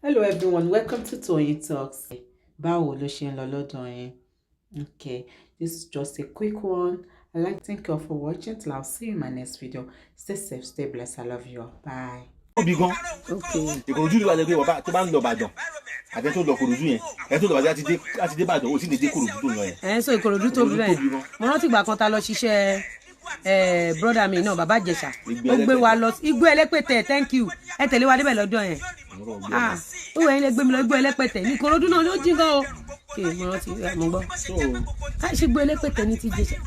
Hello everyone, welcome to Toyeen Talks. Báwo ló ṣe ń lọ lọ́dọ̀ yín? Okay, this is just a quick one. I'd like to thank you all for watching. Till I'll see you in my next video. Stay safe, stay blessed. I love you all. Bye. Okay. Ìkòròdú ni wà lẹ́gbẹ̀ẹ́ bàbá tó bá ń lọ Ìbàdàn àti tó lọ Ìkòròdú yẹn ẹ tó lọ Ìbàdàn láti dé Ìbàdàn ó sì lè dé Ìkòròdú tó lọ yẹn. So Ìkòròdú tó bí bẹ́ẹ̀ mo rántí ìgbà kan ta lọ ṣiṣẹ́ brother mi náà bàbá Ìjẹ̀ṣà ó gbé wa lọ Igbó Ẹlẹ́pẹ̀tẹ̀ thank you ẹ tẹ̀lé wa débẹ̀ lọ́dọ̀ yẹn ó wẹ̀ ilé gbé mi lọ Igbó Ẹlẹ́pẹ̀tẹ̀ ní Ìkòròdú náà ló jí gan o mo rántí mo gbọ́ ká ṣe Igbó Ẹlẹ́pẹ̀tẹ̀ ní ti Ìjẹ̀ṣà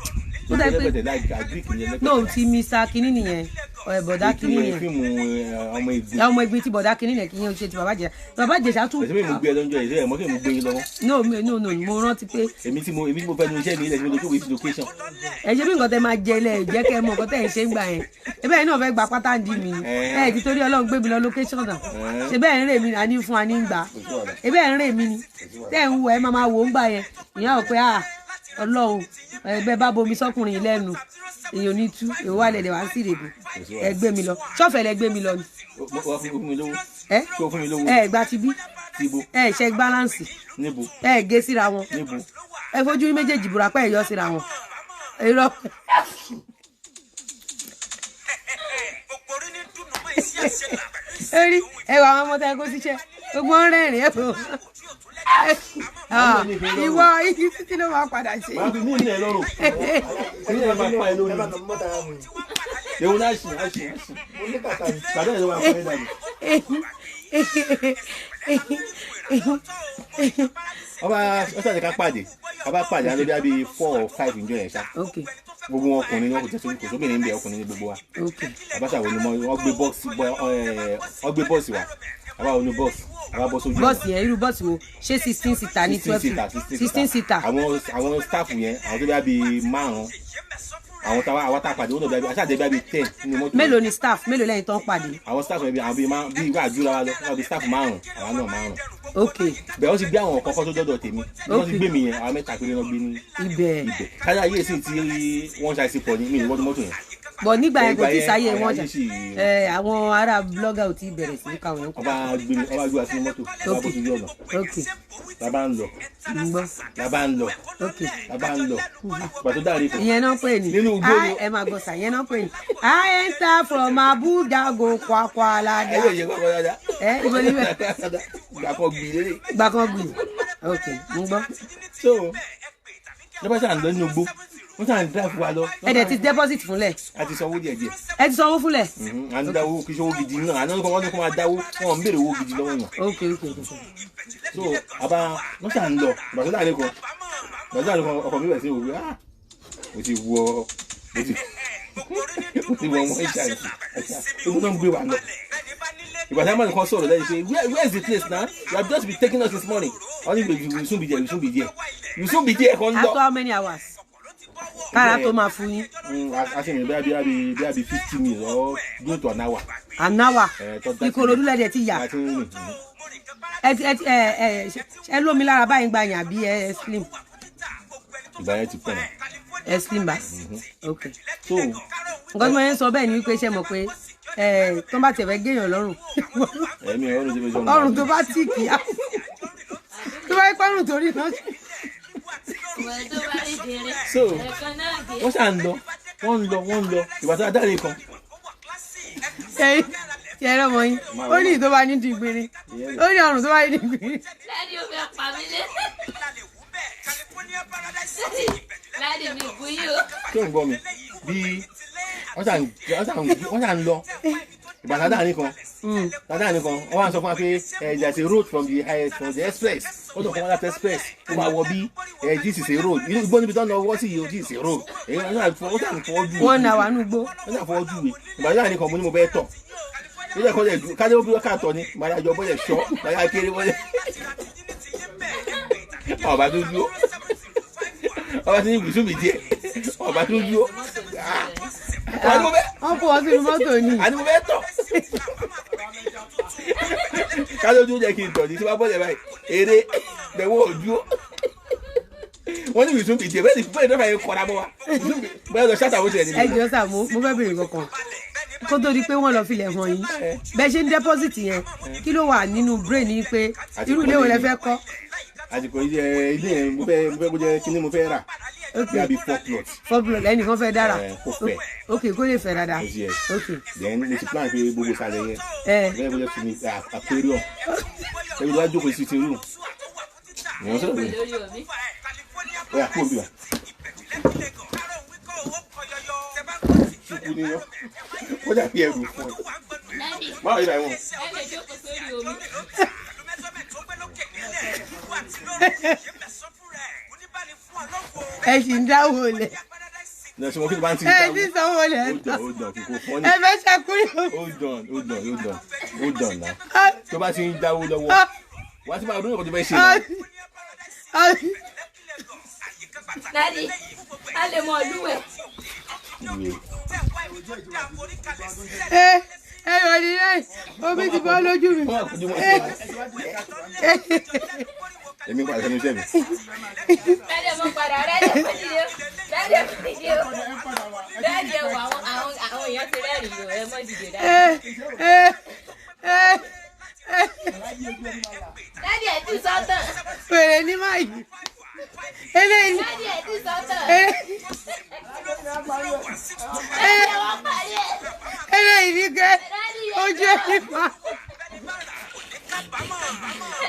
ó dà pé no ti Mr. Kinní nìyẹn bọ̀dá Kinní nìyẹn ọmọ Ìgbín ti bọ̀dá Kinní nìyẹn kì í ṣe ti bàbá Ìjẹ̀ṣà tún. ẹ̀sìn mi gbé ẹ lọ́jọ́ ìṣe ẹ̀ mọ́ kí mo gbé yín lọ́wọ́. no mo rántí pé. èmi tí mo fẹ́ nu iṣẹ́ mi ilẹ̀ tí mo lókè wíṣí location. ẹ ṣe bí nǹkan tẹ máa jẹ ilẹ̀ jẹ́ kẹ́ ẹ mọ nǹkan tẹ̀ ń ṣe ń gbà yẹn ebe yẹn náà fẹ́ gba pátá ń di mi ni ẹ ti torí Ọlọ́run gbé mi lọ location náà ṣe bẹ́ẹ̀ ń rè mí àní fún wa ní gbà ebe yẹn ń rè mí ni tẹ́ ń wọ ẹ máa wò ń gbà yẹn ìyá ò pé Ọlọ́run ẹgbẹ́ bá bomi sọ́kùnrin lẹ́nu èèyàn ní tú èwo wà lẹ̀dẹ̀ wá sí ìrèbù ẹ gbé mi lọ ṣọ́ọ̀fẹ̀ lẹ gbé mi lọ ni. ẹ gba ti bí ẹ ṣe balance ẹ gé síra wọn ẹ fojú méjèèjì búra pé ẹ yọ síra wọn irọ́. eri ẹ wà àwọn ọmọ tẹ kó síṣẹ́ gbogbo ń rẹ́rìn ẹ fò ìwọ igi títí ló máa padà ṣe. máa fi mí ní ẹ lọ́rùn ní ẹ máa pa ẹ lórí ewu náà ṣì kàdé ẹ ló máa pa ẹ dànù. ọba ọsàn ti ká pàdé ọba pàdé á lórí àbí 4 or 5 ìjọ yẹn ṣá gbogbo wọn ọkùnrin wọn kò tẹsán kò sóbìnrin ń bẹ ọkùnrin ní gbogbo wa àbáṣà wo ni wọn gbé bọ́ọ̀sì wa àbá wo ni bọ́ọ̀sì àbá bọ́ sójú bọ́ọ̀sì yẹn irú bọ́ọ̀sì wo ṣé 16 seater ní 16 seater. àwọn staff yẹn àwọn tó bí àbí 5 àwọn tá a pàdé wọn náà bí aṣáájú bí àbí 10 nínú mọ́tò. mélòó ni staff mélòó lẹ́yìn tó ń pàdé. àwọn staff yẹn bí àwọn bí ìwé àdúrà wa lọ wọn bí staff 5 àwọn náà 5. ok bẹ́ẹ̀ ó ti gbé àwọn kọ́kọ́ tó dọ́dọ̀ tèmi wọ́n ti gbé mi yẹn àwọn 3 péré náà gbé ní ibẹ̀. káyà yé sí ti wọ́n ṣàìsí pọ̀ ní mi ìwọ́n mọ́tò yẹn. bọ̀ nígbà yẹn kò tí sáyé wọn jà àwọn ará blogger ò tí bẹ̀rẹ̀ sí káwọn yẹn kọ́. ọba gbé wa sínú mọ́tò ọba bó ti rí ọ̀nà labá ń lọ pàtó dáre fún. ìyẹn náà pè ní nínú igbó ni ẹ máa gbọ́ sà ìyẹn náà pè ní I enter from Abuja go Kwakwalada. ẹ yóò yẹ kọ́kọ́ dáadáa. ẹ ibo níbẹ̀. gbàkan gbì lélẹ̀. gbàkan gbì ok mo gbọ́. so lọ́pọ̀ sáà ń lọ nínú igbó wọ́n sáà ń drive wa lọ. ẹ dẹ̀ ti deposit fúnlẹ̀. a ti sanwó díẹ̀. ẹ ti sanwó fúnlẹ̀. à ń dáwó kí sọ́wọ́ gidi náà àná wọ́n ní kó máa dáwó wọn ń béèrè owó gidi lọ́wọ́ yàn. ok so àbá wọ́n sáà ń lọ gbàtọ́ láàrin kan ọkọ̀ mi bẹ̀rẹ̀ sí òwe mo ti wọ ọmọ ìjà ìgbó náà ń gbé wa lọ. ìbàdàn mọ́ni kan sọ̀rọ̀ lẹ́yìn pé where is the place now you have just been taking us this morning only you will soon be there kan lọ. after how many hours kára tó máa fún yín. a ṣe mi bí a bí 50 minutes or go to an hour. an hour Ìkòròdú lẹ́dẹ̀ ti yà ẹ lómi lára báyìí gba yàn àbí ẹ slim. ìgbà yẹn ti pẹ́ náà. ẹ slim bá ok. so nǹkan tí mo yẹn ń sọ bẹ́ẹ̀ ni wípé ṣe mọ̀ pé tó bá tiẹ̀ fẹ́ géèyàn lọ́rùn. ẹ̀mí ọ̀run ti fi sọ̀rọ̀. ọrùn tó bá tì kíá tó bá yẹ pẹ́rùn torí náà. so wọ́n ṣà ń lọ wọ́n ń lọ ìgbà tó adáre kan. ti ẹ̀rọ mọ yín ó ní ìtọ́ bá ní dìgbìrì ó ní ọrùn tó bá ní dìgbìrì. láti o fẹ́ pa mí lé. láti mi bú yìí o. tó ń gbọ́ mi bí wọ́n ṣà ń lọ ìgbà dáadáa kan wọ́n wá ń sọ fún wa pé there is a road from the express ó tọ̀ fún wọn láti express ó máa wọ bí this is a road igbó níbi tó ń lọ wọ́ sí yìí this is a road èyí wọ́n ṣàn fọwọ́ jù wọ́n náà wà nù gbó. wọ́n ṣàn fọwọ́ jù wé ìgbà dáadáa nìkan mo ní mo bẹ́ẹ̀ tọ̀ ilé ẹ̀kọ́ lẹ̀ kájọ́ ó bí wọ́n káàtọ̀ ni màá yàjọ bọ́lẹ̀ ṣọ́ màá yà kéré bọ́lẹ̀ ọba tó dúró ọba tó ní ìbùsùn mi díẹ̀ ọba tó dúró wọ́n kó wọn sínú mọ́tò ni. àní mo fẹ́ tọ̀ kájọ́ tó jẹ́ kí n tọ̀ ní tí wọ́n bọ́lẹ̀ báyìí eré lẹ́wọ́ ojú wọ́n ní ìbùsùn mi díẹ̀ bẹ́ẹ̀ ni fúnpẹ́ ìdọ́fà yẹn kọ́ra mọ́ wa bẹ́ẹ̀ lọ ṣáàtà wọ́n ti rẹ̀ níbi. ẹ jọ sà mo fẹ́ bèrè kankan kó tó di pé wọ́n lọ filẹ̀ hàn yín bẹ́ẹ̀ ṣe ń deposit yẹn kí ló wà nínú brain ní pé irú ilé wo lẹ fẹ́ kọ́. àsìkò ilé yẹn mo fẹ́ kó jẹ́ kíní mo fẹ́ rà bí àbí 4 plots. 4 plots ẹnìkan fẹ́ dára kó fẹ́ ok kó lè fẹ́ dáadáa ok. then mo ti plan pé gbogbo ìsàlẹ̀ yẹn bẹ́ẹ̀ bó jẹ́ fi mi aquarium ẹbí tó wá jókòó sí ti rú ìwọ̀n sọ̀rọ̀ mi ó yà kó bí wa. ṣùkú ni yọ ó dàbí ẹrù fún ẹ báwo yìí wọn. ẹ sì ń dáwọ́ lẹ̀ ẹ ti sanwó lẹ̀ ẹ fẹ́ ṣàkúrò. hold on náà tó bá ti ń dáwọ́ lọ́wọ́ wá sí máa dún ìkọ́jú bẹ́ẹ̀ ṣe náà. Daddy, a lè mọ lúwẹ̀. ẹ yọ ní rẹ omi ti bọ́ lójú mi. èmi padà sẹ́nu iṣẹ́ mi. Daddy mo padà rẹ́dẹ̀ fìdíò. Daddy fìdíò. Daddy wo àwọn èèyàn ti rẹ́rìn-ín o ẹ mọ́ dìde dáadáa. Daddy ẹ̀ ti sọ́tàn. Fèrè ní báyìí. Eléyìí. Daddy ẹ̀ ti sọ́tàn. Eléyìí ní kẹ́ ojú ẹni pa.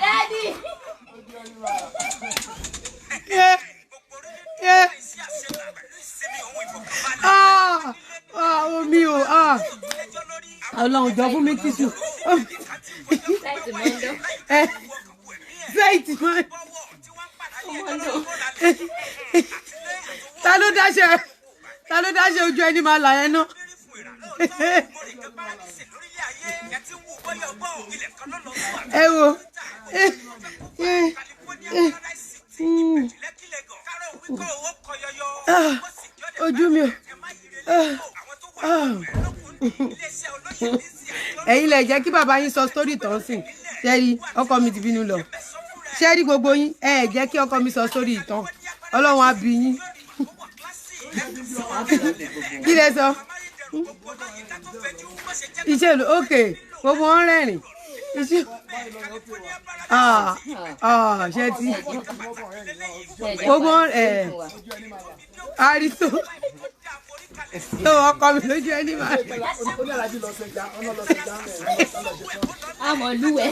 Daddy. Omi o. Ọlọ́run jọ fún mi tissue. Fẹ́ẹ̀tì mọ́. Ta ló dáṣẹ́ ojú ẹni máa là yẹn náà. Ẹ wo ojú mi o. Ẹ̀yin lẹ jẹ́ kí bàbá yín sọ story tán sìn ṣẹ́rí ọkọ mi ti bínú lọ ṣẹ́rí gbogbo yín ẹ jẹ́ kí ọkọ mi sọ story tán Ọlọ́run á bí yín kí lẹ sọ iṣẹ́ ìlú ok gbogbo wọn rẹ́rìn iṣẹ́ ṣe ti gbogbo wọn àrísọ tó ọkọ mi lójú ẹni máa àmọ́ lúwẹ̀.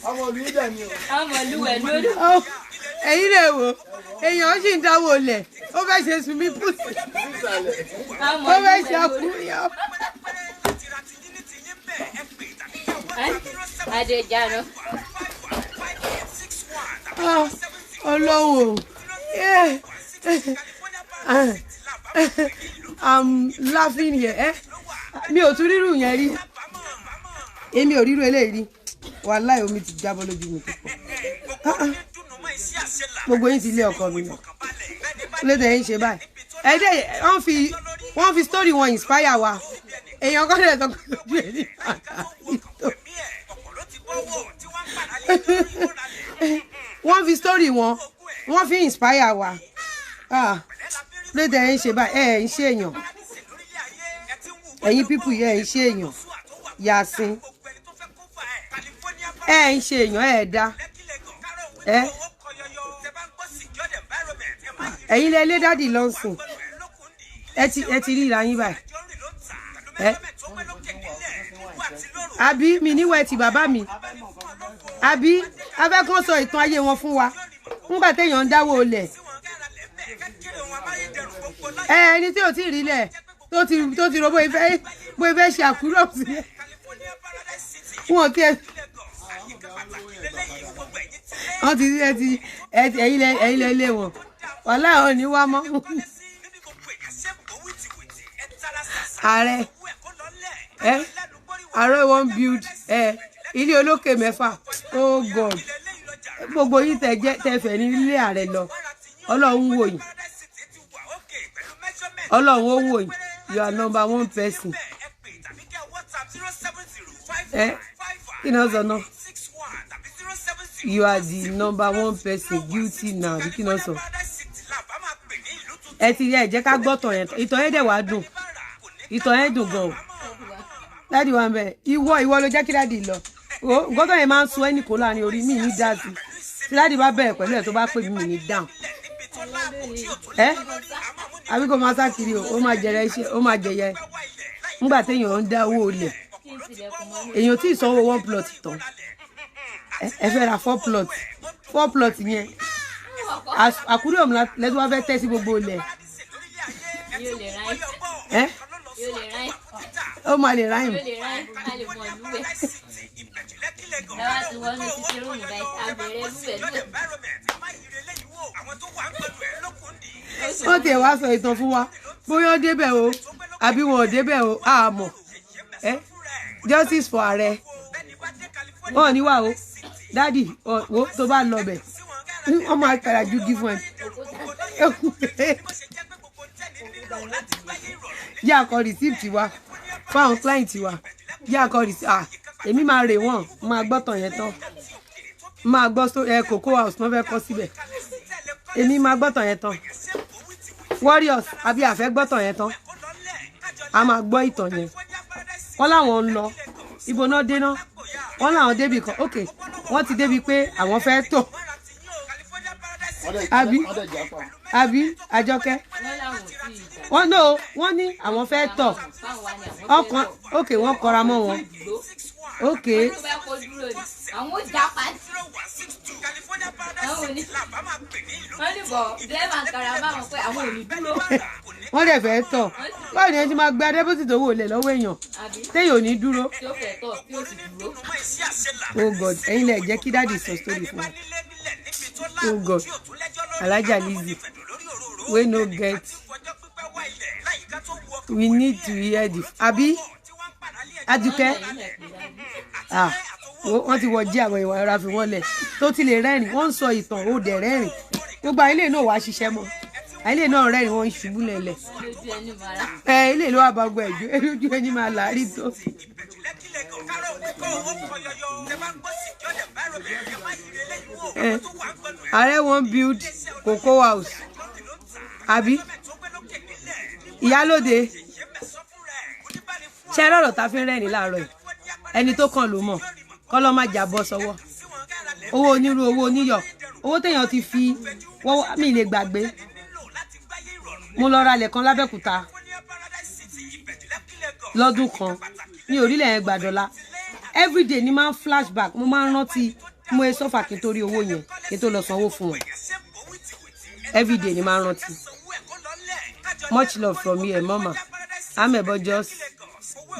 ọmọ mi dẹ̀ ni o. àmọ́ lúwẹ̀ lórí. ẹ̀yin lè wò èèyàn sì ń dáwọ́ lẹ̀ ó fẹ́ ṣe sunmi pùsì ó fẹ́ ṣe àkúrìyàn. Adéjànà. Ọlọ́run I'm laughing here mi ò tún rírù yẹn rí èmi ò rírù eléyìí rí wàláhì omi ti jábọ́ lójú mi púpọ̀ gbogbo yín ti lé ọkọ mi lọ lédè yín ṣe báyìí ẹdẹ wọ́n fi story wọn inspire wa èèyàn kọ́ lè tọ́kọ lójú ẹ̀ ní wọ́n fi story wọn wọ́n fi inspire wa lédè yín ṣe báyìí ń ṣe èèyàn ẹ̀yin pípù yẹ ń ṣe èèyàn Yasin ń ṣe èèyàn dá ẹ̀yin lẹ lé dádì lọ́sùn ẹ ti rí ìra yín báyìí àbí mi níwẹ̀ ti bàbá mi àbí afẹ́kàn sọ ìtàn ayé wọn fún wa nígbà téèyàn ń dáwọ́ olẹ̀ ẹni tí ò tí ì rí lẹ̀ tó ti ro bó ifẹ́ ṣe àkúrò sílẹ̀ wọn ti wọ́n ti ẹ̀yin lẹ lé wọn wàhálà ò ní wá mọ́ ààrẹ wọn build ilé olókè mẹ́fà oh God gbogbo yín tẹ fẹ́ ní ilé ààrẹ lọ Ọlọ́run wò yín Ọlọ́run ó wò yín you are number 1 person kí ni wọ́n sọ náà you are the number 1 person guilty now kí ni wọ́n sọ ẹ ti rí ẹ jẹ́ ká gbọ́ tàn yẹn ìtàn yẹn dẹ̀ wá dùn ìtàn yẹn dùn gan o dáàdì wa ń bẹ ìwọ ló jẹ́ kí dáàdì lọ nǹkan tó yẹn máa ń sun ẹnì kó láàrin orí mi ní dáàdì tí dáàdì bá bẹ̀rẹ̀ pẹ̀lú ẹ̀ tó bá pè mí ní dáhùn àbí kò máa sá kiri o ó máa jẹrẹ iṣẹ́ ó máa jẹyẹ nígbà téèyàn ń dá owó olè èèyàn tí ì sanwó 1 plot tán ẹ fẹ́ ra 4 plot yẹn àkúrẹ́ ọ̀mùlá lẹ́tọ́ wá fẹ́ tẹ́ sí gbogbo ilẹ̀ ó máa lè ráyìn. ó tiẹ̀ wá sọ ìtàn fún wa bóyá ó débẹ̀ o àbí wọn ò débẹ̀ o àmọ́ justice for ààrẹ wọn ò ní wà o dádì wo tó bá lọ bẹ̀ wọ́n máa kàrà ju gí fún ẹ. yá akọ receipt wa fáwọn client wa yá akọ receipt èmi máa rè wọ́n máa gbọ́ tàn yẹn tán máa gbọ́ cocoa house wọ́n fẹ́ kọ́ síbẹ̀ èmi máa gbọ́ tàn yẹn tán warriors àbí àfẹ́ gbọ́ tàn yẹn tán a máa gbọ́ ìtàn yẹn wọ́n láwọn ń lọ ibo náà dé náà wọ́n láwọn débi kan ok wọ́n ti débi pé àwọn fẹ́ tọ̀ àbí àjọkẹ́ wọ́n ní àwọn fẹ́ tọ̀ ọkàn ok wọ́n kọra mọ́ wọn ok wọ́n dẹ̀ fẹ́ tọ̀ báwo ni ẹ ti máa gba dẹ́pọ́sì tó wò lẹ̀ lọ́wọ́ èèyàn téèyàn ò ní dúró. Oh God ẹ̀yin lẹ jẹ́ kí dáàdì sọ story fún wa. Oh God Alhaja Lizzy we no get we need to hear the abi Adúkẹ́ wọ́n ti wọ jí àwọn ìwà ara fi wọ́n lẹ̀ tó ti lè rẹ́rìn wọ́n ń sọ ìtàn ó dẹ̀ rẹ́rìn gbogbo ilé náà wàá ṣiṣẹ́ mọ́ ilé náà rẹ́rìn wọ́n ń ṣubú lẹ̀lẹ̀ ilé ló wà bá gbọ́ ẹ̀jú lójú ẹni máa láàárín tó. ààrẹ wọn build cocoa house àbí ìyálóde ṣe rọrọ tá a fi ń rẹ́rìn láàárọ̀ yìí ẹni tó kàn ló mọ̀ kọ́lọ́ má jà bọ́ sọ́wọ́ owó onírú owó oníyọ̀ owó téèyàn ti fi wọ́n mi lè gbàgbé mo lọ ra ilẹ̀ kan lábẹ́kúta lọ́dún kan ní orílẹ̀ yẹn gbàdọ́lá everyday ni máa ń flashback mo máa ń rántí mo e sọ́fà kí n tó rí owó yẹn kí n tó lọ sanwó fún wọn everyday ni máa ń rántí much love from here mama amebo just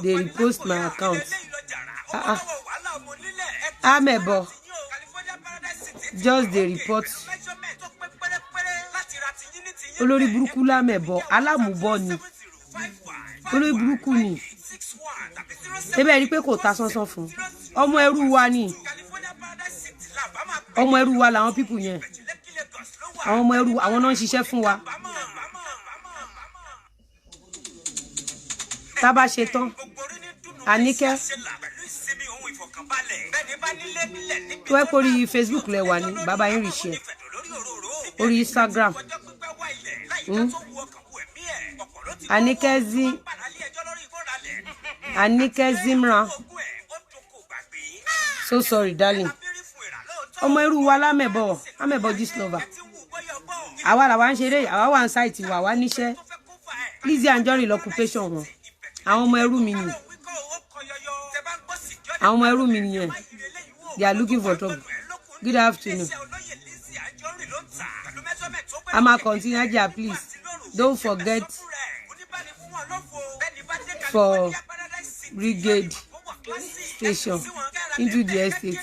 dey repost my account amebo just dey report olórí burúkú lámẹ̀bọ alámùbọ ni olórí burúkú ni ebe rí pé kò ta sánsán fún ọmọ ẹrú wa ni ọmọ ẹrú wa làwọn pípù yẹn àwọn ọmọ ẹrú àwọn náà ń ṣiṣẹ́ fún wa tá bá ṣe tán Àníkẹ́ tó ẹ kórí Facebook lẹ wà ní bàbá yín rí ṣe orí Instagram Àníkẹ́ Zimran so sorry darling ọmọ ẹrú wa lámẹ̀bọ Gistlover àwa làwa ń ṣeré àwa wà ń sáìtì wà wá níṣẹ́ Lizzy Anjorin l'occupation wọn àwọn ọmọ ẹrú mi nìyẹn àwọn ọmọ ẹrú mi nìyẹn they are looking for trouble. Good afternoon. I'ma continue, Aja, please. Don't forget for brigade station into the estate.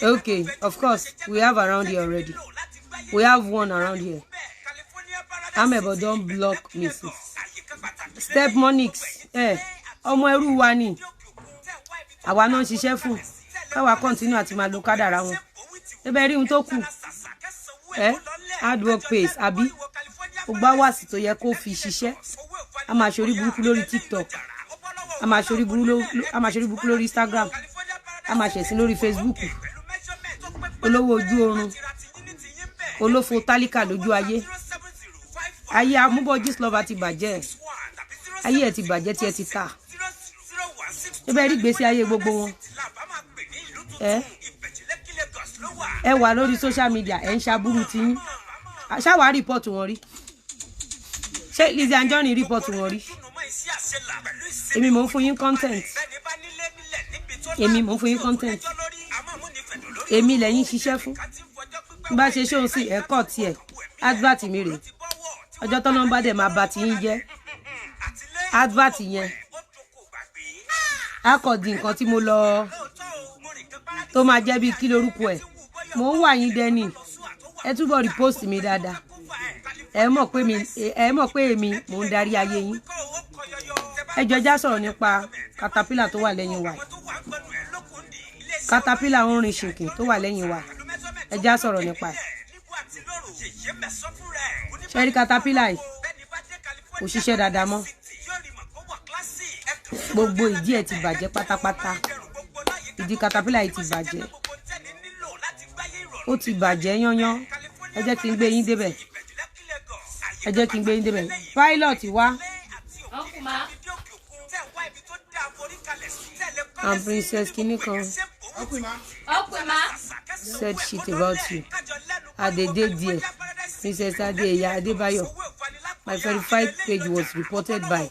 Okay, of course, we have around here already. We have one around here. Amebo don't block Mrs. Step Monix. Ọmọ ẹrú wa ni. Àwa náà ṣiṣẹ́ fún. Káwa continue àti máa lo kádàrá wọn. Ebe rí ohun tó kù. Hard work pays àbí. Ó gbá wàsí tó yẹ kó fi ṣiṣẹ́. A máa ṣorí burúkú lórí TikTok. A máa ṣorí burúkú lórí Instagram. A máa ṣẹ̀sín lórí Facebook. Olówó ojú oorun. Olófo tálíkà lójú ayé. Ayé amúbọ̀ Gistlover ti bàjẹ́. ayé ẹ ti bàjẹ́ tí ẹ ti ta ẹ bẹ́ẹ̀ rí gbèsè ayé gbogbo wọn ẹ wà lórí social media ẹ ń ṣàbúrú tí yín ṣáwá rìpọ́ọ̀tù wọn rí ṣé Lizzy Anjorin rìpọ́ọ̀tù wọn rí èmi mò ń fún yín content èmi mò ń fún yín content èmi lẹ́yìn ṣiṣẹ́ fún bá ṣe ṣóun sí ẹ̀kọ́ tiẹ̀ advert mi rèé ọjọ́ tó nọ́mbà dẹ̀ máa bà tí yín jẹ́ advert yẹn akọ̀dì nǹkan tí mo lọ tó máa jẹ́ bí kí lorúkọ ẹ̀ mò ń wà yín dẹ́ni ẹ túbọ̀ repost mi dáadáa ẹ mọ̀ pé èmi mò ń darí ayé yín ẹ jọjá sọ̀rọ̀ nípa caterpillar tó wà lẹ́yìn wa caterpillar ń rìn ṣìnkìn tó wà lẹ́yìn wa ẹ já sọ̀rọ̀ nípa ẹ̀ ṣẹ́rí caterpillar yìí kò ṣiṣẹ́ dáadáa mọ́ gbogbo ìdí ẹ̀ ti bàjẹ́ pátápátá ìdí caterpillar yìí ti bàjẹ́ ó ti bàjẹ́ yányán ẹ jẹ́ kí n gbé yín débẹ̀ ẹ jẹ́ kí n gbé yín débẹ̀ pilot wá and princess kinní kan said shit about you adede there princess adeya adebayo my verified page was reported by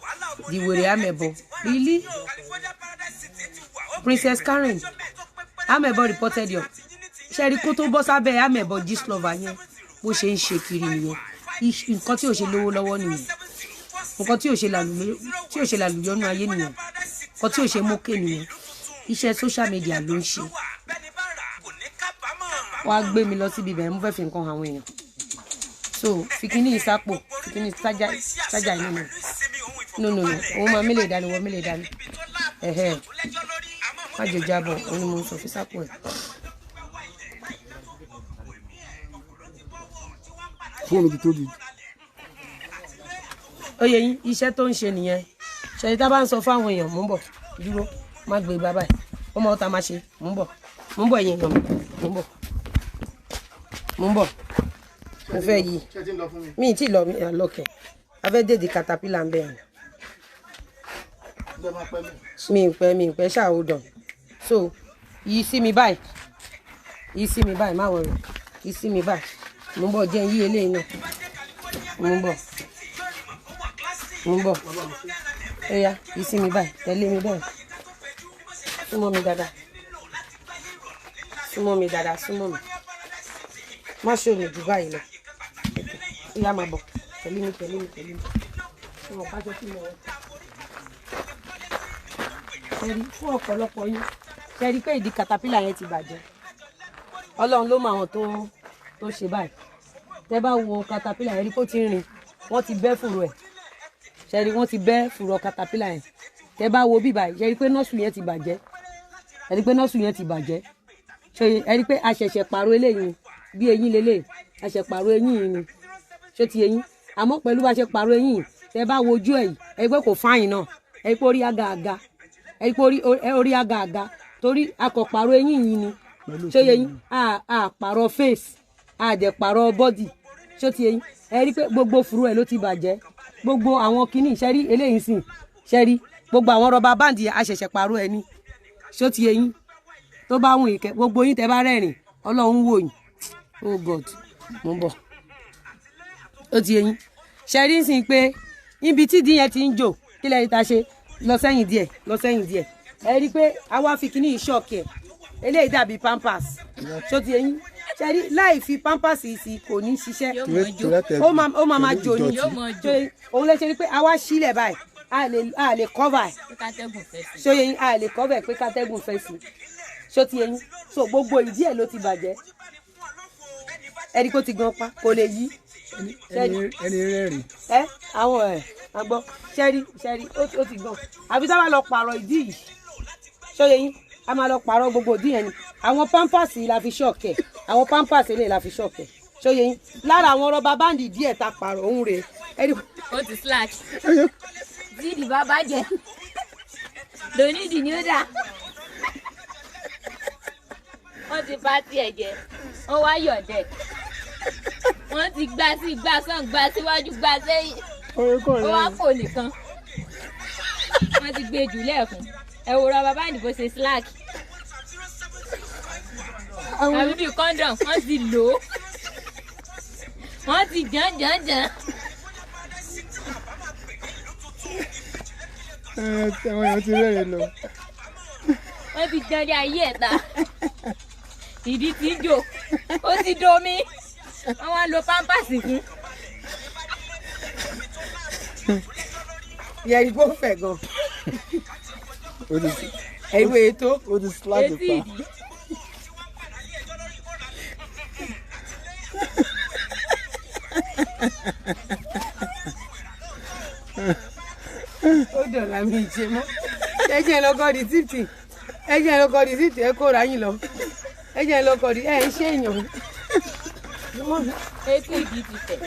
the were amebo really princess Karen amebo reported your ṣẹ́rí kó tó bọ́ sábẹ́ amebo gistlover yẹn bó ṣe ń ṣe kiri nìyẹn nǹkan tí ò ṣe lówó lọ́wọ́ nìyẹn nǹkan tí ò ṣe làlùyọ́nú ayé nìyẹn nǹkan tí ò ṣe mókè nìyẹn iṣẹ́ social media ló ń ṣe wàá gbé mi lọ síbi ibẹ̀ mo fẹ́ fi nǹkan àwọn èèyàn so fikini ìsápò fikini sájà inú mi no òun máa mílè dání wọ́n mílè dání má jò jábọ̀ òun ni mo sọ fi sápò ẹ̀. fóònù ti tóbi. oyè yín iṣẹ́ tó ń ṣe nìyẹn ṣèyí tá a bá ń sọ fáwọn èèyàn mò ń bọ̀ dúró má gbé bàbá ẹ̀ ó mọ ọ́ tá a máa ṣe mò ń bọ̀ ẹ̀yìn èèyàn mi mò ń bọ̀ mo fẹ́ yí mi ì tí ì lọ lọ́kẹ̀ afẹ́ dèdè caterpillar ń bẹ̀rẹ̀ mi ì pẹ́ ṣàwòdàn so yìí sí mi báyìí má wọ̀rọ̀ yìí sí mi báyìí mo ń bọ̀ jẹ́ yí eléyìí náà mo ń bọ̀ ẹ̀yà yìí sí mi báyìí tẹ̀lé mi báyìí súnmọ́ mi dáadáa súnmọ́ mi má ṣe òní jù báyìí lọ ìyá máa bọ̀ tẹ̀lé mi wọn bá jẹ́ kí mo wọ́n ṣẹ́rí fún ọ̀pọ̀lọpọ̀ yín ṣẹ́rí pé ìdí caterpillar yẹn ti bàjẹ́ ọlọ́run ló mọ àwọn tó ṣe báyìí tẹ́ bá wo caterpillar yẹn rí kó ti rìn wọ́n ti bẹ́ fùrọ̀ ẹ̀ ṣẹ́rí wọ́n ti bẹ́ fùrọ̀ caterpillar yẹn tẹ́ bá wo bí báyìí ṣẹ́rí pé nọ́ọ̀sù yẹn ti bàjẹ́ ẹ̀rí pé a ṣẹ̀ṣẹ̀ pààrọ̀ eléyìí bí eyín lélẹ̀ a ṣẹ̀ pààrọ̀ eyín yìí ni ṣé ti eyín àmọ́ pẹ̀lú bá ṣe pààrọ̀ eyín tẹ́ bá wojú ẹ̀ yìí ẹ̀rí pé kò fáyìn náà ẹ̀rí pé orí àgàgà ẹ̀rí pé orí àgàgà torí akọ̀ pààrọ̀ eyín yìí ni ṣé eyín a pààrọ̀ face a dẹ̀ pààrọ̀ body ṣé ti eyín ẹ̀rí pé gbogbo fùrù ẹ̀ ló ti bàjẹ́ gbogbo àwọn kinní ṣẹ́rí eléyìí sìn ṣẹ́rí gbogbo àwọn rọba báǹdì a ṣẹ̀ṣẹ̀ pààrọ̀ ẹ̀ ni ṣé ti eyín tó bá wùn ìkẹ́ gbogbo yín tẹ́ bá rẹ́rìn ọlọ́run wò yín oh god mo ń bọ̀ ó ti eyín ṣẹ́rí ń sìn pé níbi tí ìdí yẹn ti ń jò kí lẹ́yìn ta ṣe lọ sẹ́yìn díẹ̀ ẹ rí i pé àwa fi kíní ìṣọ́ọ̀kì ẹ̀ eléyìí dàbí pampers ṣó ti eyín ṣẹ́rí láì fi pampers yìí sí kò ní ṣiṣẹ́ ó máa jò ní òun lè ṣe ni pé àwa sílẹ̀ báyìí a lè cover ẹ̀ ṣó yẹ yín a lè cover ẹ̀ pé kátẹ́gùn fẹ́ sí ṣó ti eyín so gbogbo ìdí ẹ̀ ló ti bàjẹ́ ẹ̀rí kó ti gan pa kò lè yí ẹni rẹ́rìn. àwọn àgbọ̀ ṣẹ́rí ó ti gan àbí tá a máa lọ pààrọ̀ ìdí yìí ṣó yẹ yín a máa lọ pààrọ̀ gbogbo ìdí yẹn ni àwọn pampers yìí la fi ṣọ̀kẹ̀ àwọn pampers eléyìí la fi ṣọ̀kẹ̀ ṣó yẹ yín lára àwọn rọba báńdì díẹ̀ ta pààrọ̀ òun rèé ó ti slack zidi bá bàjẹ́ lónídìí ni ó dà wọ́n ti bá tiẹ̀ jẹ́ wọ́n wá yọ̀dẹ̀ wọ́n ti gbá sí gbá sàn gbá síwájú gbá sẹ́yìn ó wá kò nìkan wọ́n ti gbé jù lẹ́ẹ̀kún ẹ wo ra bàbá ìdìbò ṣe slack àbí bíi condom wọ́n ti lò ó wọ́n ti jàn. àwọn èèyàn ti rẹ́rìn lọ. wọ́n ti jàn ní ayé ẹ̀ta ìdí tí ń jò ó ti domi wọ́n wá lo pampers fún. yẹri kó fẹ̀ gan. ẹ̀rù ètò ó ti slack etí pa. ìdí. ó dọ̀la mi ṣe mọ́ ẹ jẹ́ lọ́kọ́ di títì ẹ kó ra yín lọ ẹ jẹ́ lọ́kọ́ di ẹ ń ṣe èèyàn. etí ìdí ti fẹ̀.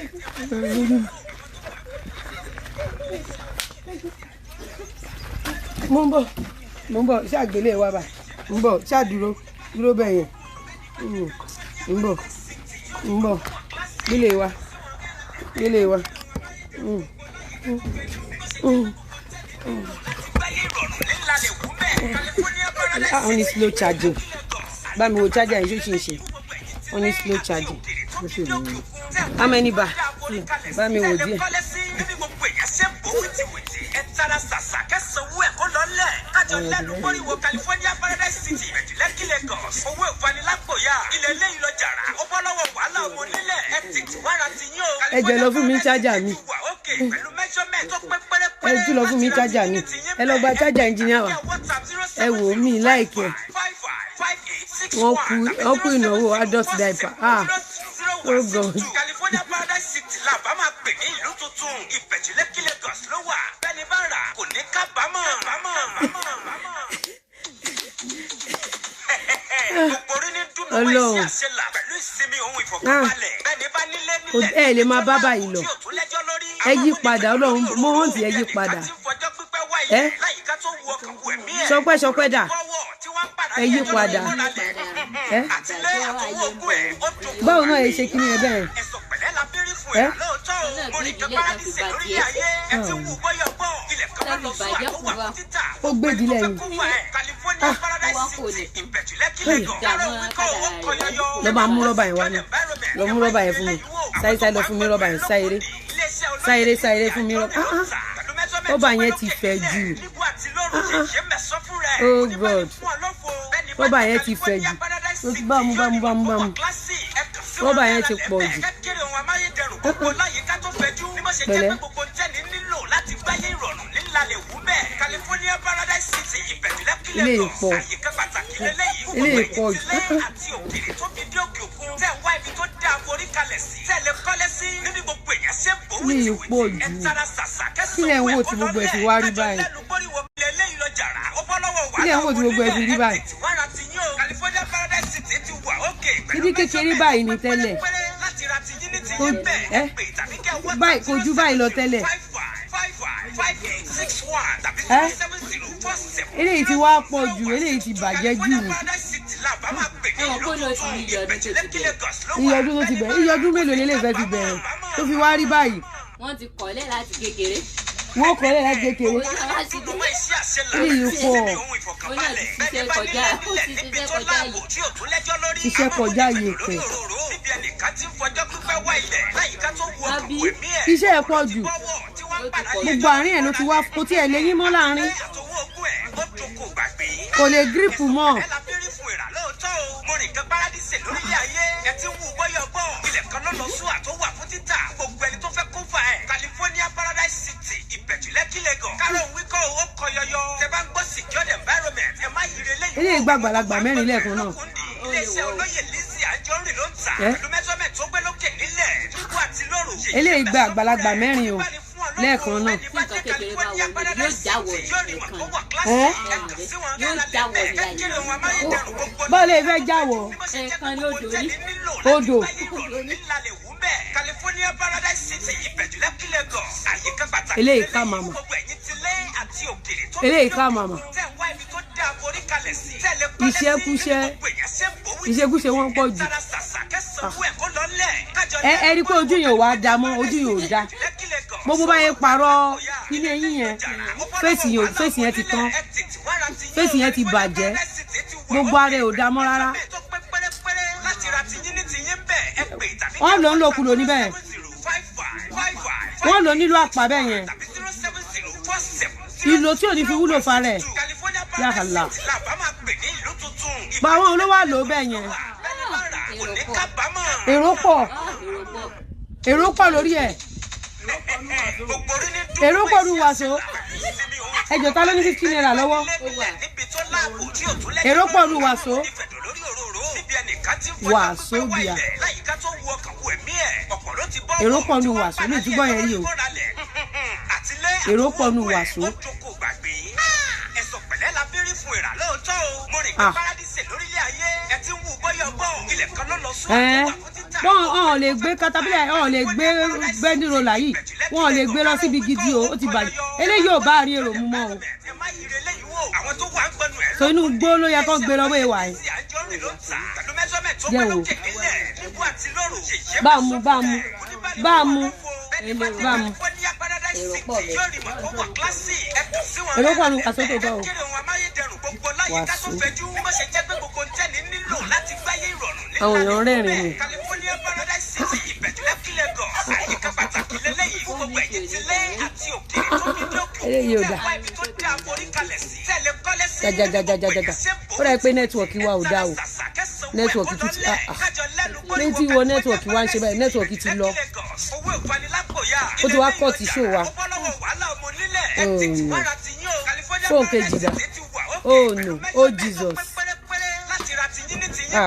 mo ń bọ̀ ṣàgbélé wa bá ń bọ̀ ṣàdúró dúró bẹ́ẹ̀ yẹn ń bọ̀ gbélé wa. Àwọn ní slow charging bá mi wo charger yìí ṣó ṣe ń ṣe wọ́n ní slow charging how many bar bá mi wò díẹ̀. ẹ jẹ́ lọ fún mi charger mi ẹ jù lọ fún mi charger mi ẹ lọ gba charger engineer wa ẹ wò mí láìkẹ́ wọ́n kú ìnáwó adult diaper oh God. California Paradise City la bá máa pè ní ìlú tuntun Ìbẹ̀jú Lẹ́kì Lagos ló wà bẹ́ẹ̀ni bá rà kò ní kábàámọ̀. Gbogbo orí ní dùnú wá sí àṣelà pẹ̀lú ìsinmi ohun ìfọ̀kànbalẹ̀ bẹ́ẹ̀ni bá nílé nílẹ̀ ẹ lè máa bá báyìí lọ ẹ yí padà Ọlọ́run mo hàn tí ẹ yí padà ẹ sọpẹ́ dà ẹ yí padà ẹ báwo náà ẹ ṣe kí ni ẹ bẹ́ẹ̀ ẹ. ó gbèdí lẹ́yìn lọ máa mú rọ́bà yẹn wá náà lọ mú rọ́bà yẹn fún mi sáyé lọ fún mi rọ́bà yẹn sáyéré fún mi rọ́bà yẹn ti fẹ̀ jù oh God rọ́bà yẹn ti fẹ̀ jù bámu rọ́bà yẹn ti pọ̀ jù pẹ̀lẹ́. ilé ìpọ̀ jù. ilé ìpọ̀ jù kí lẹ̀ ń wò tí gbogbo ẹ̀ fi wá rí báyìí kí lẹ̀ ń wò tí gbogbo ẹ̀ fi rí báyìí ibi kékeré báyìí ni tẹ́lẹ̀ báyìí kò ju báyìí lọ tẹ́lẹ̀ eléyìí ti wá pọ̀ jù eléyìí ti bàjẹ́ jù ní. iye ọdún tó ti bẹ̀rẹ̀ iye ọdún mélòó lélẹ̀ fẹ́ fi bẹ̀rẹ̀ tó fi wá rí báyìí. wọ́n ti kọ́lé láti kékeré. wọ́n kọ́lé láti kékeré. eléyìí pọ̀. ó náà ti ṣiṣẹ́ kọjá yìí. iṣẹ́ kọjá yìí pẹ̀. iṣẹ́ ẹ̀ pọ̀ jù gbogbo àárín ẹ̀ ló ti wá kó tí ẹ̀ lè yín mọ́ láàrin kò lè gírípù mọ́. California Paradise City Ìbẹ̀jú Lẹ́kì Lagos kárọ̀ òun wíkọ́ owó kọyọyọ tẹ bá ń gbọ́ secured environment ẹ má yiri eléyìí. eléyìí gba àgbàlagbà mẹ́rin lẹ́ẹ̀kan náà. iléeṣẹ́ olóyè Lizzy Anjorin ló ń tà pẹ̀lú measurement tó gbé lókè nílẹ̀ dúdú àti lóru. eléyìí gba àgbàlagbà mẹ́rin o lẹ́ẹ̀kan náà. tí nǹkan kékeré bá wọlé yóò jáwọ́ nìkan yóò jáwọ́ nílẹ̀. báwo lè fẹ́ jáwọ́. ẹ̀ẹ̀kan ló dòrí. odò. California Paradise City Ìbẹ̀jú Lẹ́kì Lagos àyíká pàtàkì eléyìí ká màmá. eléyìí ká màmá. ìṣekúṣe wọn pọ̀ jù. ẹ rí i pé ojú yẹn ò wá da mọ́ ojú yẹn ò da gbogbo báyẹn parọ́ kíní ẹyin yẹn fèsì yẹn ti tán fèsì yẹn ti bàjẹ́ gbogbo ara ẹ̀ ò dá mọ́ rárá wọ́n lò ń lòkulò níbẹ̀ wọ́n lò nílò àpá bẹ́ẹ̀ yẹn ìlò tí ò ní fi wúlò farẹ̀ yàrá báwọn olówó àlò bẹ́ẹ̀ yẹn èrò pọ̀ lórí ẹ̀ èrò pọ̀ ní wàsó ẹjọ́ ta ló ní 15 naira lọ́wọ́ èrò pọ̀ ní wàsó bíà èrò pọ̀ ní wàsó ní ìtúbọ̀ yẹn rí o èrò pọ̀ ní wàsó. Wọ́n lè gbé katapila wọ́n lè gbé bẹ́ndìrólà yìí wọ́n lè gbé lọ síbi gidi o ó ti bàjẹ́ eléyìí ò bá rí èrò mú mọ́ o so inú gbó ló yẹ kó gbé lọ́wọ́ ìwà yìí jẹ́ o bá mu èrò pọ̀ ní wàsó tó tọ́ o wàsó àwọn èèyàn rẹ́rìn ni. eléyìí ò dá jajajajajaja ó rà pé nẹ́tíwọ̀kì wa ò dá o nẹ́tíwọ̀kì tún ti létí wọ nẹ́tíwọ̀kì wa ń ṣe báyìí nẹ́tíwọ̀kì ti lọ ó ti wá kọ́ ti ṣó wa fóònù kejì dá oh no oh Jesus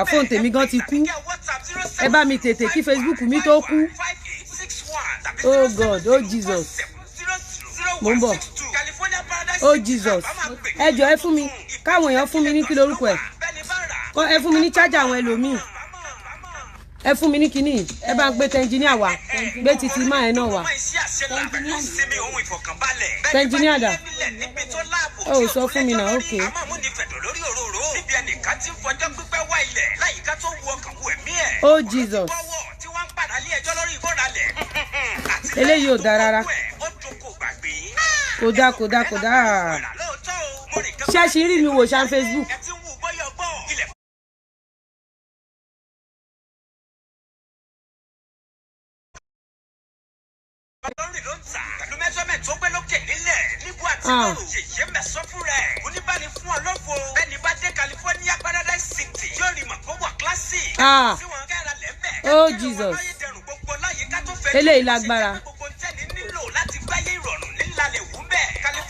fóònù tèmi gan ti kú ẹ bá mi tètè kí Facebook mi tó kú oh God oh Jesus mo ń bọ̀ oh Jesus ẹ jọ̀ọ́ ẹ fún mi káwọn èèyàn fún mi ní kí lórúkọ ẹ fún mi ní chájà àwọn ẹlòmíì ẹ fún mi ní kinní ẹ bá ń gbé tẹnjiníà wá gbé títí máa ẹ náà wá tẹnjiníà dà ó sọ fún mi náà ok. oh Jesus eléyìí ò dáa rárá kò dáa ṣé ẹ ṣì ń rí mi wò ṣá Facebook. Oh Jesus eléyìí lágbára.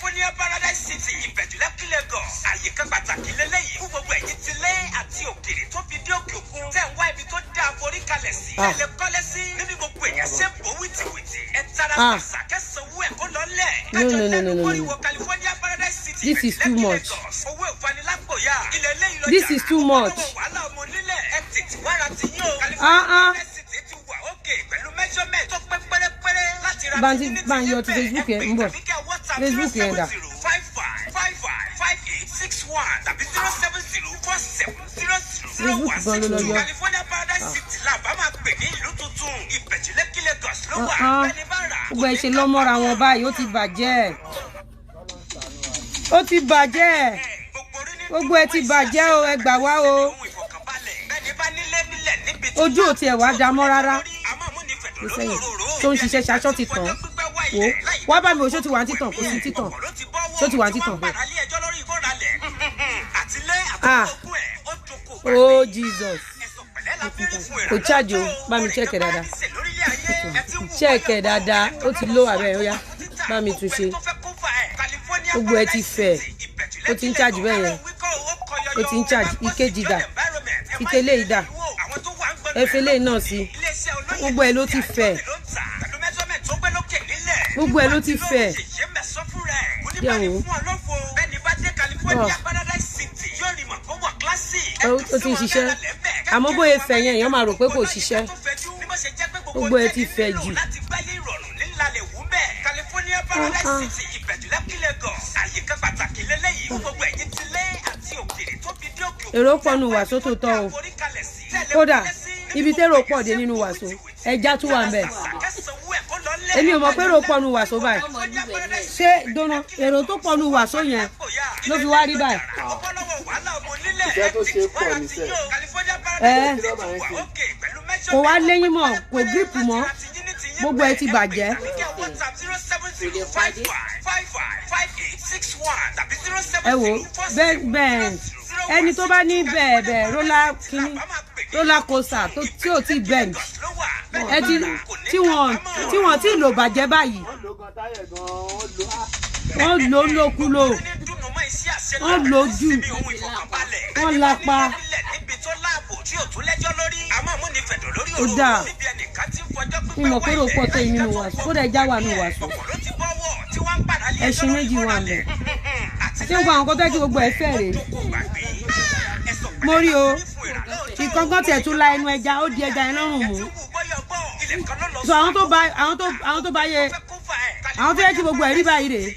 California Paradise City ìbẹ̀jùlẹ́kì Lagos àyíká pàtàkì lélẹ́yìí fún gbogbo ẹ̀yin tilé àti òkèrè tó fi dé òkè òkun tẹ̀ ń wá ibi tó dáa forí kalẹ̀ sí ẹ̀ lè kọ́lé sí níbi gbogbo èèyàn ṣe ń bò wìtìwìtì ẹ̀ tara ṣàṣà kẹsàn-án ẹ̀ kó lọ́lẹ̀ kájọ lẹ́nu kórìwò California Paradise City ìbẹ̀jùlẹ́kì Lagos owó ìfanilápòyà ilẹ̀ lẹ́yìn lọ́jà this is too much. wàhálà ọmọ onílẹ̀ ẹ̀ tètè wára ti yín o California City ti wà òkè pẹ̀lú measurement tó pẹ́ pẹ́rẹ́pẹ́rẹ́ láti ra bá ń yọ ti Facebook yẹn ń bọ̀ Facebook yẹn dà. Facebook gan ló lọ yọ. California Paradise City làbá máa pè ní ìlú tuntun ìbẹ̀jùlẹ́kì Lagos ló wà bẹ́ẹ̀ni bá rà. gbogbo ẹ̀ ṣe lọ́mọ́ra wọn báyìí ó ti bàjẹ́ gbogbo ẹ̀ ti bàjẹ́ o ẹ gbà wá o ojú ò tiẹ̀ wá dámọ́ rárá tó ń ṣiṣẹ́ ṣaṣọ́ ti tàn wò wá bá mi ò ṣó ti wà ní títàn kò sí títàn ṣó ti wà ní títàn bẹ́ẹ̀. oh Jesus kò chájò bá mi chẹ́ẹ̀kẹ̀ dáadáa ó ti ló àbẹ̀ ó yá bá mi tún ṣe gbogbo ẹ ti fẹ̀ ó ti ń chájì bẹ́ẹ̀ yẹn ó ti ń chájì ìkejì dà ìtẹ́lẹ̀ ìdà ẹ̀fẹ́lẹ̀ náà sí gbogbo ẹ ló ti fẹ̀ gbogbo ẹ ló ti fẹ̀ díẹ̀ wò ó ti ń ṣiṣẹ́ àmọ́ bóyá fẹ̀ yẹn èèyàn máa rò pé kò ṣiṣẹ́ gbogbo ẹ ti fẹ̀ jù. California Paradise City ìbẹ̀jùlẹ́kì Lagos àyíká pàtàkì lélẹ́yìí fún gbogbo ẹ̀yin tilé àti òkèrè tó fi dé òkè òkun. èrò pọnú wàsó tó tọ́ o kódà ibi tẹ́rọ pọ̀ dé nínú wàsó ẹja tún wà ń bẹ̀ èmi ò mọ̀ pé èrò pọnú wàsó báyìí ṣé dọ́nà èrò tó pọ̀ nu wàásù yẹn ló fi wá rí báyìí. Iṣẹ́ tó ṣe pọ̀ níṣẹ́. Kò wá léyìn mọ́ kò gírípù mọ́ gbogbo ẹ ti bàjẹ́. Ẹ wò bẹ́ẹ̀ ẹni tó bá ní bẹ́ẹ̀ roller coaster tí ò ti bend ẹ ti tí wọ́n ti lò bàjẹ́ báyìí wọ́n lò lókulò wọ́n lò jù wọ́n lápá ó dáa ìmọ̀ pé ó pọ̀ tó yìí nínú wàásù kó dẹ̀ já wà nínú wàásù ẹṣin méjì wà lẹ̀ tí gbogbo àwọn kọ́tẹ́ tí gbogbo ẹ̀ fẹ́ rèé mo rí o ìkọ́ngán tiẹ̀ tún la ẹnu ẹja ó di ẹja yẹn lọ́rùn mú so àwọn tó bá yẹ àwọn tó yẹ kí gbogbo ẹ̀ rí báyìí rèé.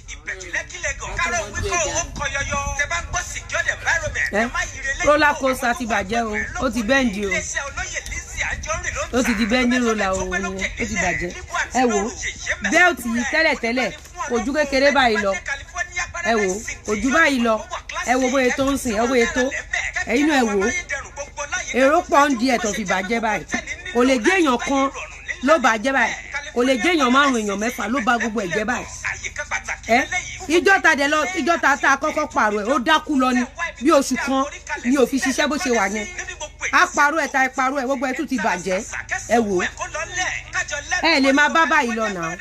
Roller coaster ti bàjẹ́ o ó ti bẹ́ǹdì o ó ti di bẹ́ǹdì roller o ó ti bàjẹ́ ẹ wò bẹ́ẹ̀tì yìí tẹ́lẹ̀tẹ́lẹ̀ kò ju kékeré báyìí lọ ẹ wò kò ju báyìí lọ ẹ wò bóyá tó ń sìn ẹ bóyá tó ẹ̀yin náà ẹ wò èrò pọ̀ ń di ẹ̀tọ́ fi bàjẹ́ báyìí kò lè gé èèyàn kan ló bàjẹ́ báyìí kò lè gé èèyàn 5 èèyàn 6 ló bà gbogbo ẹ̀jẹ̀ báyìí ìjọta tá a kọ́kọ́ pààrọ̀ ẹ̀ ó dákú lọ ni bí oṣù kan ni ò fi ṣiṣẹ́ bó ṣe wà yẹn a pààrọ̀ ẹ̀ ta ẹ̀ pààrọ̀ ẹ̀ gbogbo ẹ̀ tún ti bàjẹ́ ẹ wò ẹ lè máa bá báyìí lọ náà.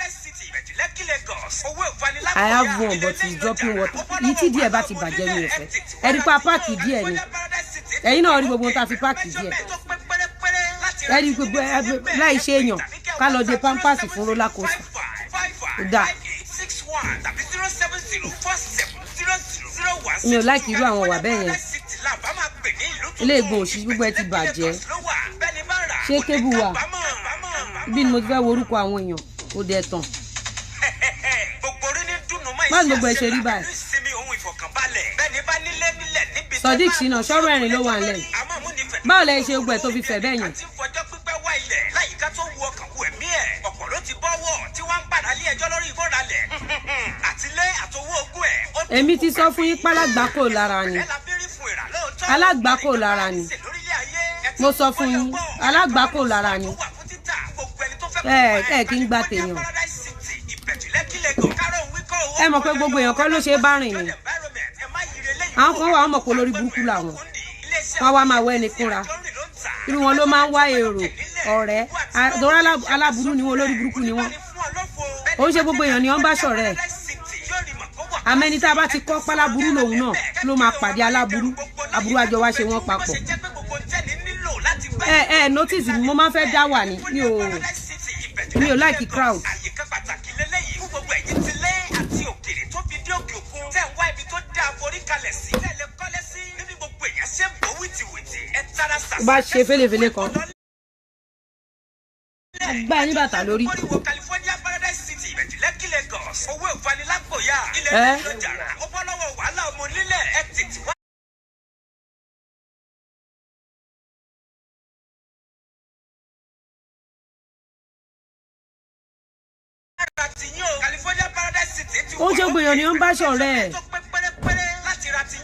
I have one but it's dropping water. Yìí tí díẹ̀ bá ti bàjẹ́ mi ò fẹ́. Ẹ rí pa páàkì díẹ̀ ni. Ẹ̀yin náà rí gbogbo ohun tá a fi páàkì díẹ̀. Ẹ rí gbogbo láì ṣe èèyàn ká lọ de pampers fún roller coaster. Ó dáa. Mi ò láìkí irú àwọn wà bẹ́ẹ̀ yẹn. Ilé ìgbọ̀n òṣì gbogbo ẹ ti bàjẹ́. Ṣé kébù wà? Bí ni mo ti fẹ́ wo orúkọ àwọn èèyàn ó dẹ̀ tàn. Má gbogbo ẹ ṣe rí báyìí. Sodiq Shina ṣọ́rọ̀ ẹ̀rìn ló wà nílẹ̀. Báwo lẹ ṣe gbogbo ẹ̀ tó fi fẹ̀ bẹ́ẹ̀ yẹn? Èmi ti sọ fún yín pálágbákò lára ni. Alágbákò lára ni. Mo sọ fún yín alágbákò lára ni. Ẹ kí n gba tèèyàn. Ẹ mọ̀ pé gbogbo èèyàn kọ́ ló ṣe bá rìn ni. Àwọn kan wà wọ́n mọ̀ pé olórí burúkú làwọn. Wọ́n wá máa wọ ẹni kúnra. Irú wọn ló máa ń wá èrò ọ̀rẹ́. Àdọ́rọ̀ aláburú ni wọn olórí burúkú ni wọn. Ó ń ṣe gbogbo èèyàn ni wọ́n bá ṣọ̀rẹ́ ẹ̀. Àmẹ́ni tá a bá ti kọ́ páláburú lòun náà ló máa pàdé aláburú. Aburú àjọ wá ṣe wọ́n papọ̀. Notice mo máa ń fẹ́ dá wà ní mi ò like crowd. Bá ṣe fẹ́lẹ́fẹ́lẹ́ kan. Gbá yín bàtà lórí. Ó ṣe gbèyàn ni ó ń bá ṣọ̀rẹ́ ẹ̀.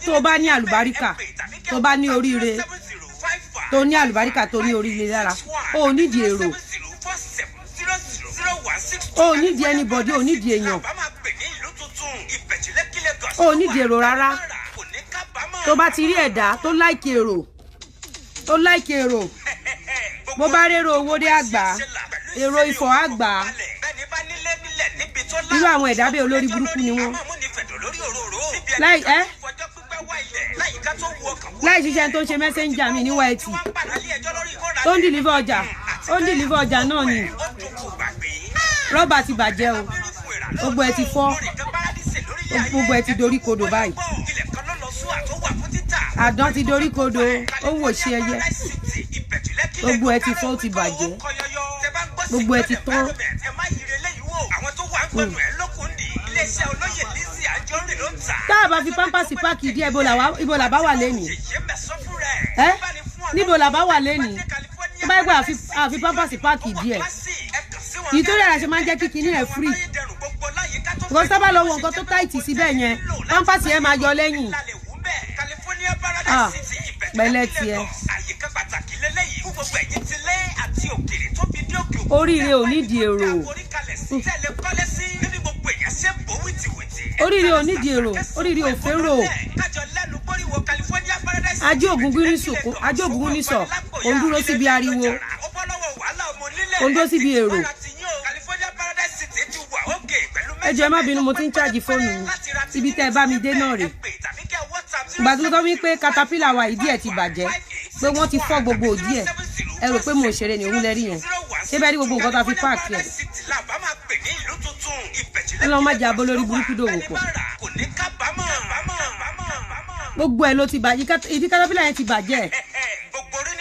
Tó bá ní àlùbáríkà, tó bá ní oríire, tó ní àlùbáríkà tó ní oríire lára, ó nídìí èrò. Ó nídìí anybody, ó nídìí èèyàn. Ó nídìí èrò rárá. Tó bá ti rí ẹ̀dá tó láìkì èrò, tó láìkì èrò. Bó bá rérò owó dé àgbà, èrò ìfọ̀ àgbà. Irú àwọn ẹ̀dá bẹ́ẹ̀ olórí burúkú ni wọ́n. Láì ṣiṣẹ́ tó ń ṣe mẹ́sẹ́ńjà mi ní wáìtì. Ó ń dìlífọ̀ ọjà náà ni. Rọ́bà ti bàjẹ́ o. Gbogbo ẹ ti fọ́. Gbogbo ẹ ti dorí kodò báyìí. Àdán ti dorí kodò. Ó wò ṣe ẹyẹ. Gbogbo ẹ ti fọ́ ó ti bàjẹ́. Gbogbo ẹ ti tán. Tá a bá fi pampasì páàkì díẹ̀ ibo là bá wà lẹ́nìí. Níbo là bá wà lẹ́nìí. Tó bá yẹ pé àfi pampasì páàkì díẹ̀. Ìtòrí ara ṣe máa ń jẹ́ kí kinní ẹ̀ free. wọ́n sábà lọ wọ nǹkan tó táìtì síbẹ̀ yẹn pampers yẹn máa yọ lẹ́yìn pẹ̀lẹ́ tiẹ̀ oríire ò nídìí èrò oríire ò nídìí èrò oríire ò fẹ́rò ajé ògúngún ní sòkó ajé ògúngún ní sọ òun dúró síbi ariwo òun dúró síbi èrò ẹ jọ̀ọ́ má bínú mo ti ń ṣáàjì fóònù mi ibi tẹ́ ẹ bá mi dé náà rè ìgbà tó tọ́ mi pé caterpillar wa ìdí ẹ̀ ti bàjẹ́ pé wọ́n ti fọ́ gbogbo òdí ẹ̀ ẹ rò pé mo ṣeré ní òun lẹ́rí yẹn ṣé bẹ́ẹ̀ rí gbogbo nǹkan tá a fi páàkì ẹ̀ ẹ lọ́ọ́ má jẹ́ abọ́ lórí burúkú dòwò pọ̀ gbogbo ẹ̀ ló ti bàjẹ́ ìdí caterpillar yẹn ti bàjẹ́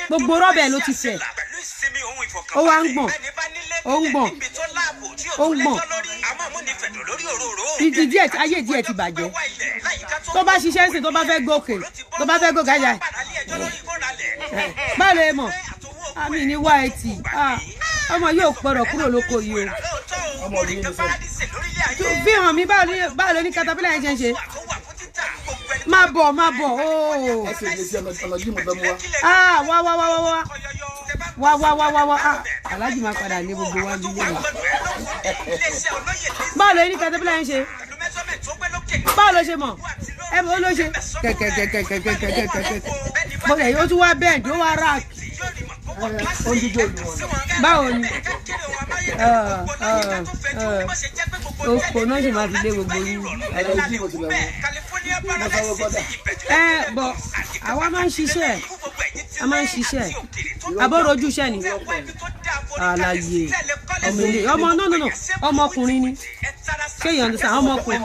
gbogbo rọ́bẹ̀ ló ti fẹ̀ ó wá ń gbọ̀n ó ń gbọ̀n ó ń gbọ̀n ìdí díẹ̀ ayé díẹ̀ ti bàjẹ́ tó bá ṣiṣẹ́ sí tó bá fẹ́ gòkè tó bá fẹ́ gòkè ajá báwo lè mọ̀ àmì ní wáìtì ọmọ yóò pọ̀rọ̀ kúrò lóko yìí o bí hàn mí báwo ló ní caterpillar yẹn ṣe ń ṣe má bọ̀ ooo wá aláàjì máa padà ní gbogbo wa bí yẹn báwo ló ní caterpillar yẹn ṣe báwo ló ṣe mọ̀ ẹ bó ló ṣe kẹ̀kẹ̀kẹ̀kẹ̀kẹ̀kẹ̀kẹ̀ bọ́dẹ̀ yóò tún wá bẹ́ẹ̀dì ó wá ráàkì báwo ni oko náà ṣe máa fi lé gbogbo yín bọ̀ àwa máa ń ṣiṣẹ́ àbọ̀rọ̀ ojú iṣẹ́ ni àlàyé ọmọ ilé ọmọkùnrin ni ṣé ìyọ̀nù sàn ọmọkùnrin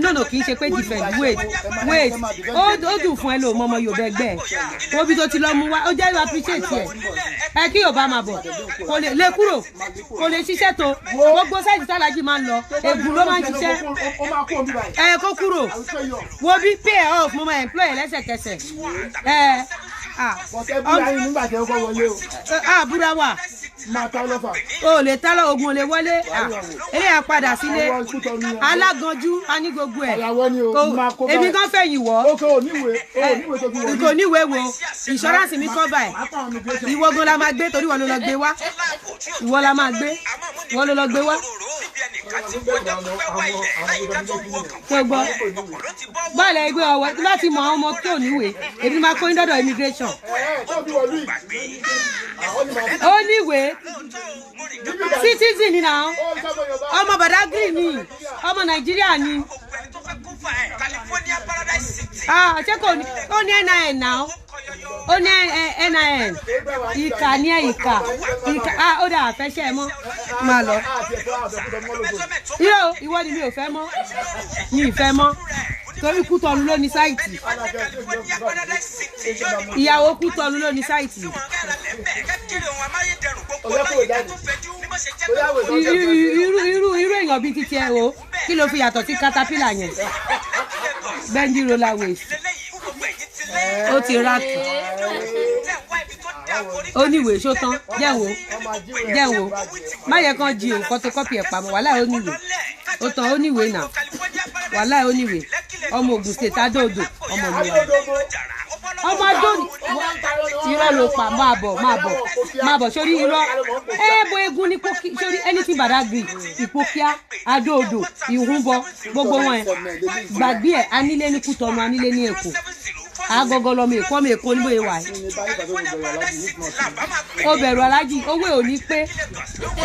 náà kì í ṣe pé defend wait ó dùn fún ẹ lò mọ ọmọ Yorùbá ẹgbẹ́ ẹ obi tó ti lọ mú wá ó jẹ́ ìwà appreciate ẹ kí Yorùbá máa bọ̀ kò lè kúrò kò lè ṣiṣẹ́ tó gbogbo sáìtì tálájì máa ń lọ ègùn ló máa ń ṣiṣẹ́ ẹ kó kúrò wo bí pay off mo máa employ lẹ́sẹ̀kẹsẹ̀ búra wà o lè tálọ ogun ò lè wọlé eléyà padà sílé aláganjú a ní gbogbo ẹ èmi kan fẹ̀yìn wọ́ kò níwèé wo insurance mi cover ẹ ìwọ gan la máa gbé torí ìwọ ló lọ gbé wá ìwọ la máa gbé ìwọ ló lọ gbé wá tó gbọ́ bọ́ọ̀lù ẹgbẹ́ ọwọ́ láti mọ àwọn ọmọ tí ò níwèé èmi máa kó ní dọ́dọ̀ immigration ó níwèé citizen ni náà ọmọ Badagry ni ọmọ Nàìjíríà ni ṣé kò ní ó ní NIN náà ó ní NIN ìkà ní ìkà ó dà àfẹ́ṣẹ́ ẹ mọ́ máa lọ ìwọ ni mi ò fẹ́ mọ́ mi ì fẹ́ mọ́ torí Kútọ̀nù ló ní sáìtì ìyàwó Kútọ̀nù ló ní sáìtì irú èèyàn bíi títí ẹ o kí ló fi yàtọ̀ sí caterpillar yẹn Benji roller waist ó ti ráàkì ó níwèé ṣó tán jẹ́wò má yẹ kán jí o photocopy ẹ̀ pamọ́ wàhálà ó níwèé ó tán ó níwèé náà wàhálà ó níwèé ọmọ Ògùn state adóodò ọmọ mi wà ọmọ adóni irọ́ ló pa máa bọ̀ sórí irọ́ bo egun ní pókí sórí anything Badagry ìpókíá adóodò ìhúnbọ gbogbo wọn ẹ gbàgbé ẹ anílé ní Kútọ̀nù anílé ní Èkó agogo lọmọ Èkó níbo ìwà ẹ ó bẹ̀rù alájì owó ò ní pé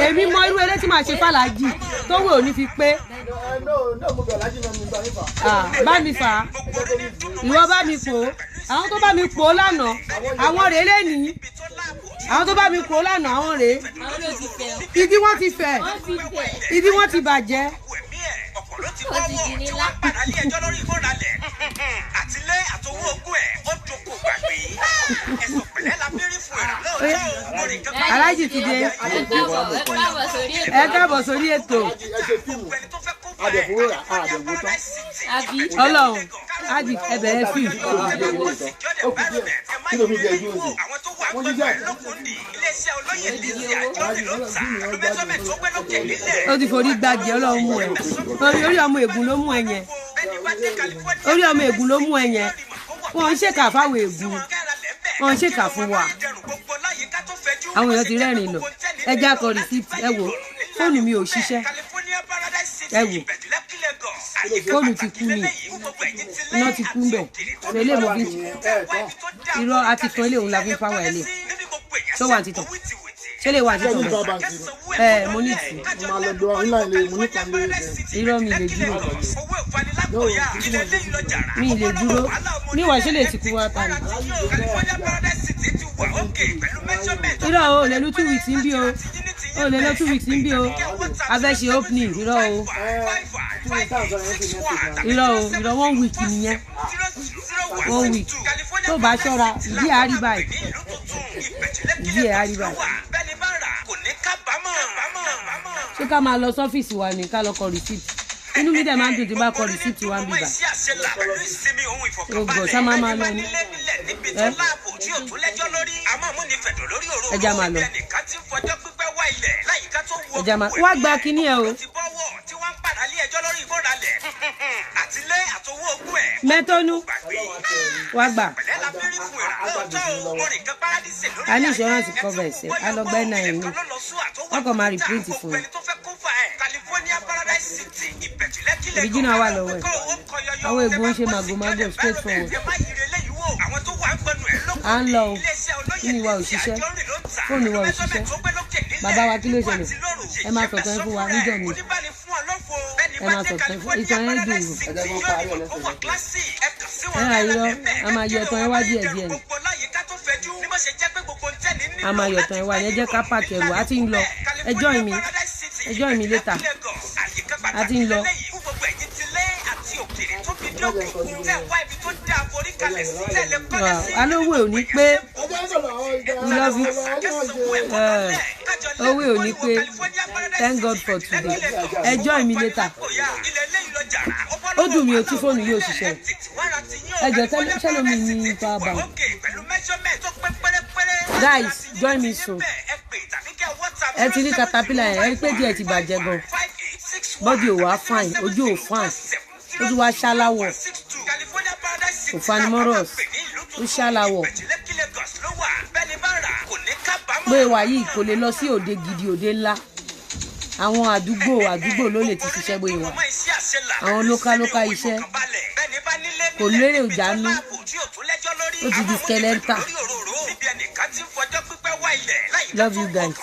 èmi mọ irú eré tí màá ṣe fàlájì tówó ò ní fi pé bá mi fà á ìwọ bá mi pò ó àwọn tó bá mi pò ó lánàá àwọn rèé lẹ́nìí àwọn tó bá mi pò ó lánàá àwọn rèé ìdí wọn ti fẹ̀ ìdí wọn ti bàjẹ́ ló ti bọ́ wọ́n tí wọ́n padà lé ẹjọ́ lórí ìmọ̀ralẹ̀ àtìlẹ́ àtọwọ́ ogún ẹ̀ ó dúnkù gbàgbé ẹ̀sùn pẹ̀lẹ́ la bẹ́rẹ̀ fún ẹ̀rọ lóòótọ́ orin kan. aláàjì ti dé ẹ káàbọ̀ sórí ètò Ọlọ́run ájì ẹ bẹ̀rẹ̀ fíìmù. iléeṣẹ́ olóyè lílì àjọrin ló ń tà pẹ̀lú measurement tó gbé lókè nílẹ̀. ó ti forí gbàgbé Ọlọ́run mú ẹ orí ọmọ ègún ló mú ẹ yẹn orí ọmọ ègún ló mú ẹ yẹn wọn ń ṣèkà fáwọn ègún wọn ń ṣèkà fún wa àwọn èèyàn ti rẹ́rìn lọ ẹ já kọ rìsíìtì ẹ wò fóònù mi ò ṣiṣẹ́ ẹ wò fóònù ti kú ni iná ti kú ń bẹ̀ ṣe ilé mo fi irọ́ àti kan ilé òun la fi ń fáwọn ẹ̀ lé ṣó wà títàn ṣé lè wà títàn bẹ́ẹ̀ mo ní ìtì irọ́ mi lè dúró mi lè dúró níwọ̀n ṣé lè ti kú wá ta ni irọ́ o lè lu 2 weeks ń bí o lè lọ 2 weeks ń bí o abẹ́ ṣe opening irọ́ o 1 week nìyẹn 1 week tó bá ṣọ́ra ìdí ẹ̀ á rí báyìí ìdí ẹ̀ á rí báyìí ṣé ká máa lọ sọ́fíìsì wa ní ká lọ kọ rìsíìtì inú mi dẹ̀ máa ń dùn tí bá kọ rìsíìtì wa ń bíbà ògò sá máa máa lọ ní ẹja máa lọ ẹja máa wá gba kíní ẹ o mẹ́tọ́nú wá gbà a ní insurance cover ẹ̀sẹ̀ a lọ gbẹ́ náà ẹ̀mí wọ́n kàn máa reprint fún un original wà lọ́wọ́ ẹ̀ àwọn ègbò ń ṣe màgòmágò straight forward à ń lọ o kí ni ìwà òṣìṣẹ́ fóònù ìwà òṣìṣẹ́ bàbá wa kí ló ṣẹlẹ̀ ẹ máa sọ̀tàn ẹ fún wa níjọ́ mi ẹ máa sọ̀tàn ẹ fún ìtàn ẹ dùn ẹ rà irọ́ a máa yọ ọ̀tàn ẹ wá díẹ̀ díẹ̀ ni a máa yọ ọ̀tàn ẹ wá ní ẹ jẹ́ ká pàkì ẹrù á ti ń lọ ẹjọ́ mi létà á ti ń lọ. alówó ò ní pé owó ò ní pé thank God for today ẹjọ́ mi later ó dùn mí o tí fóònù yóò ṣiṣẹ́ ẹjọ́ tẹ́lómi ní power bank guys join me soon ẹ ti rí caterpillar yẹn ẹ rí pé díẹ̀ ti bàjẹ́ gan bọ́dì ò wá fine ojú ò fine ojú wa ṣáláwọ̀ kò fanimọ́rọ̀s ó ṣáláwọ̀ pé wà yìí kò lè lọ sí òde gidi òde ńlá àwọn àdúgbò ló lè ti ṣiṣẹ́ bóyá wà àwọn lókà iṣẹ́ kò lérè ìjánu ó ti di skeleton. Love you guys.